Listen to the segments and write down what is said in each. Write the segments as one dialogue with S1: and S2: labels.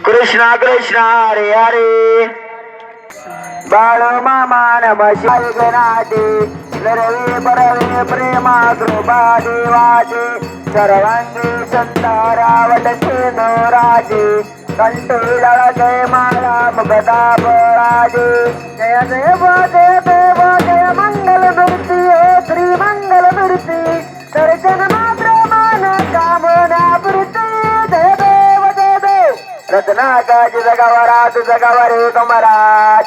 S1: कृष्णा कृष्णा हरे हरे बाळ मामा नम शिवाय गणाते नरवे परवे प्रेमा कृपा देवाचे सर्वांगी संतारावट सेनो राजे कंठे जय माला मुगदा पराजे जय देव जय देव जय मंगल मूर्ती श्री मंगल मूर्ती दर्शन मात्र मान कामना पूर्ती जय देव जय देव रत्नाकाची जगावरा तू जगावरे कमरा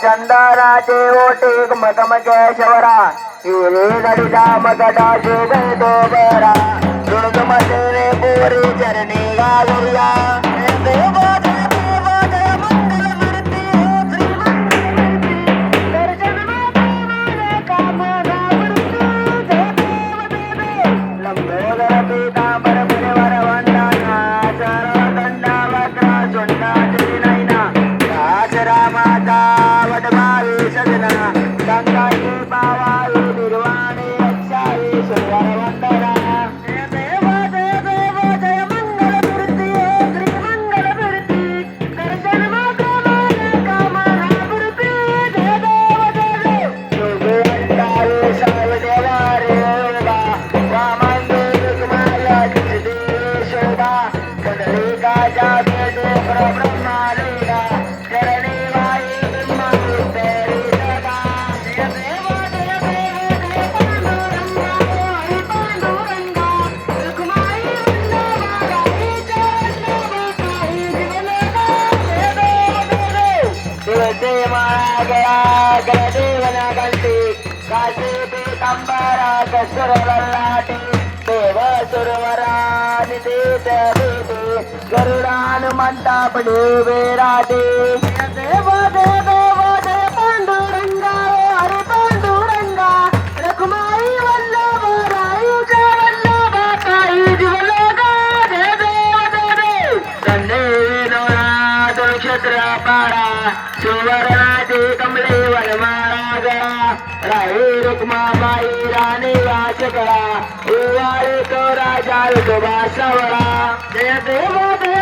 S1: चंदनाचे ओटे मगम केशवरा हिरे नडीचा मगडा शोभे तो बरा दुर्गम रे पोरी चरणी गाजूया देव जय देव जय मंगल मूर्ती श्री मंगल मूर्ती दर्शन मात्र कामना पूर्ती जय देव जय देव लंबोदर पीतांबर परिवार वंदना सर्व दंडा वक्र सुंदर नैना रामाचा वटभावी सजना गंगाई पावाई निर्वाणे अक्षाई सुंदर वंदना जय देव जय मंगल मूर्ती श्री मंगल मूर्ती दर्शन मात्र मान कामना पूर्ती जय देव जय देव योगे साई देवा रे देवा वामंगे कुमारा जिसदेव शोभा कंडलिका जागे देव ब्रह्मा लीला चरणी वाई ब्रह्मा तेरी सदा जय देव जय पांडुरंगा हरि पांडुरंगा रुक्माई वल्लभाई चरणोबाई जीवनदा जय देव तुळसे माळा गळा गळदेवना गलती काशी पीतांबरा कसुर ललाटी देव सुरवरा निदेत देवी गरुडानुमंता पडे विराटे जय देव जय पांडुरंगा हरे पांडुरंगा रखुमाई वल्लभराई वल्लभाई जीवनदा जय देव संदेवी नोरा नक्षत्र पारा सुवर्णाची कमले वनमाळा गळा राही रुक्माबाई राणी वाचकळा उवाळे तो राजा विठोबा सावळा जय देव जय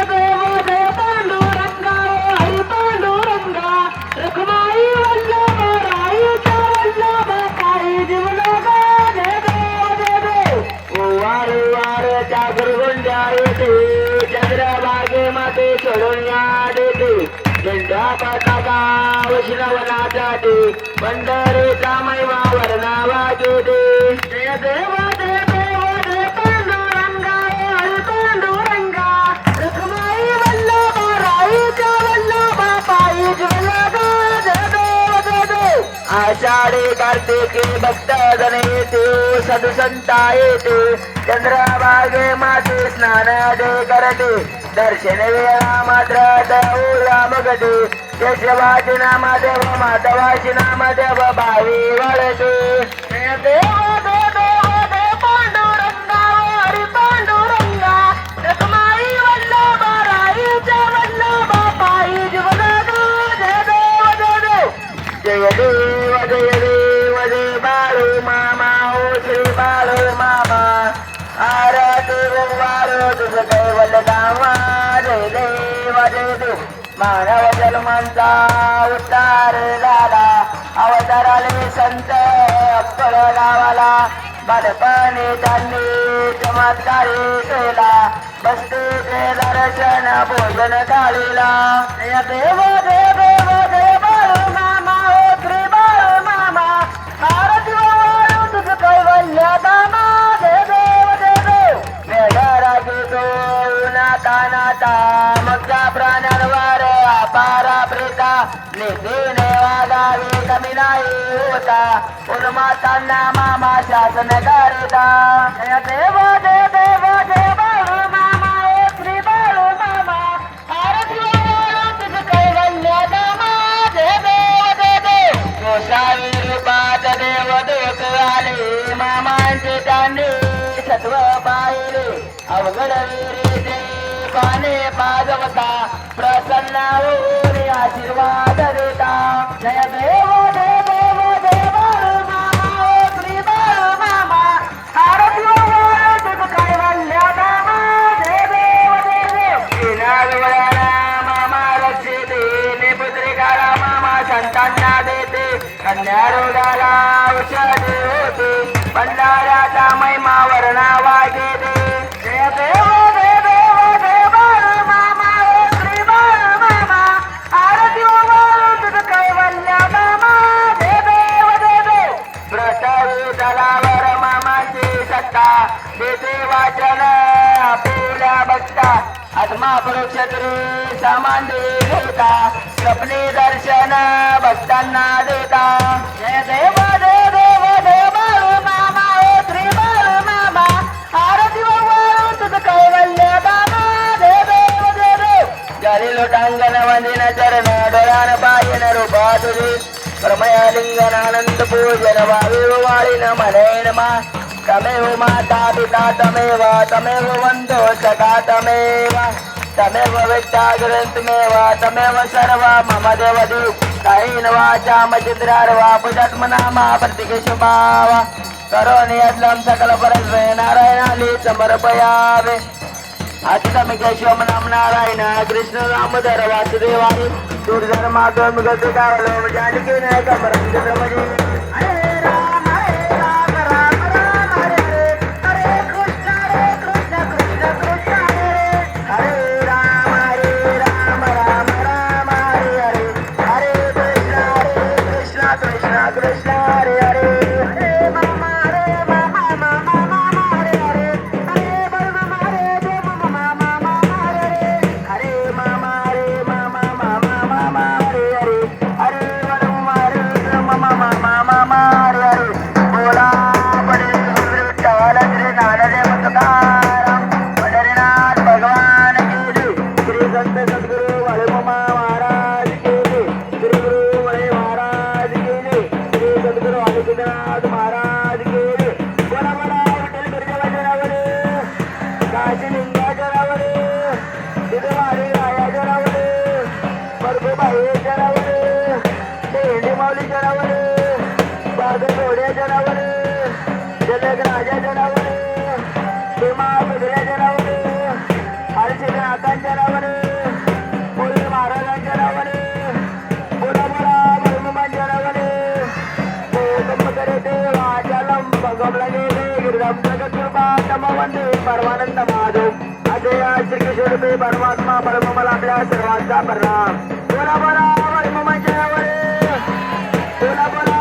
S1: पांडुरंगा हरी पांडुरंगा रखुमाई वल्लभराई वल्लभाई जीवनदा जय देव उवार उवारच्या गुरुगुंड्या येते चंद्रभागे माते सोडून या देते झेंडा पताका वैष्णवनासाठी पंढरीचा महिमा वर्णावा घेते जय देव जय पांडुरंगा हरी पांडुरंगा रखुमाई वल्लभराईच्या वल्लभाई जीवनदा जय देव आषाढी कार्तिकी भक्त जन येते साधू संता येते चंद्रभागे माते स्नान दे करते दर्शन वेळा मात्र दौरा मगते केशवाची नामदेव माधवाची नामदेव भावी वळते जय देव जय पांडुरंगा हरी पांडुरंगा रखुमाई वल्लभराईच्या वल्लभाई जीवनदा जय देव जय देव बाळू मामा ओ श्री बाळू मामा आरती वारो तुझ कैवल गावा जय देव मानव जन्मांचा उद्धार झाला अवताराले संत अक्कल गावाला बालपणी त्यांनी चमत्कारी केला बसते दर्शन भोजन थाळीला जय देव जय बाळू मामा ओ श्री बाळू मामा आरती वारो तुझ कैवल्य दामा जय देव मेघराजी तो नाता नाता मगच्या प्राण्यांवर अपारा प्रेता निधीने वागावी कमी नाही होता उन्मातांना मामा शासन करिता जय देव जय बाळू मामा ओ श्री बाळू मामा आरती वारो तुझ कैवल्य दामा जय देव गोसावी रूपात देव देख आले मामांचे त्यांनी सत्व पाहिले अवघड वीरीचे पाने पाजवता प्रसन्न होऊन आशीर्वाद देता जय देव जय बाळू मामा ओ श्री बाळू मामा आरती वारो तुझ त्या रोगाला औषधे होते भंडाऱ्याचा महिमा वर्णावा गेले जय देव जय देव जय बाळूमामा ओ श्री बाळूमामा आरती तुझ कैवल्य मामा जय देव जय देव प्रतावी तलावर मामाची सत्ता देते वाचन आपल्या भक्ता आत्मा परोक्षत्री सामान देता स्वप्ने दर्शन भक्तांना देता जय देव जय देव जय बाळूमामा ओ श्री बाळूमामा आरती तुझ कैवल्य मामा जय देव जय देव जरी लोटांगण वंदिन चरण डोळ्यान पायन रूपा तुझे प्रमया लिंगन आनंद पूजन वावीव वाळीन मनेन मा तमेव माता पिता तमेव वंदो सखा तमेव विद्या ग्रंथमेव तमेव सर्व मम देव देव कायेन वाचा मचिद्रार्वा पुजात्मनामा प्रतिकेशभावा करोनि यद्लं सकल परस्मै नारायणाली समर्पयामि अच्युतमिकेशवम नाम नारायण कृष्ण दामोदर वासुदेवाय दुर्धर्मात्म गति कावलो जानकी नायक परमचंद्रमणि हरे राम राम राम हरे हरे कृष्ण कृष्ण कृष्ण हरे राम राम राम हरे हरे कृष्ण कृष्ण कृष्ण हरे हरे हरे मामा हरे हरे हरे मामा हरे मामा हरे मामा हरे हरे हरे मामा हरे मामा हरे हरे बोला बडे विठ्ठल श्री नारद तुकाराम पंढरीनाथ भगवान की जय श्री संत सद्गुरु वाळुमामा महाराज की जय श्री गुरु वळे महाराज की जय श्री सद्गुरु वाळुनाथ महाराज की जय बोला बोला विठ्ठल गिरिजाच्या नावाने काशीलिंगाच्या नावाने सिद्धवाडी रायाच्या नावाने परगोबाईच्या नावाने शेंडी माऊलीच्या नावाने बादल घोड्याच्या नावाने जलग राजाच्या नावाने भीमा बिगड्याच्या नावाने हरसिद्धनाथांच्या नावाने मुरली महाराजांच्या नावाने बोला बोला भरमुमांच्या नावाने गौतम करे देवाचलम भगवला गेले गिरधम जगत्कृपा तम वंदे परमानंद माधव असे श्रीकृष्ण परमात्मा परममला आपल्या सर्वांचा प्रणाम बोला बोला भरमुमांच्या नावाने बोला बोला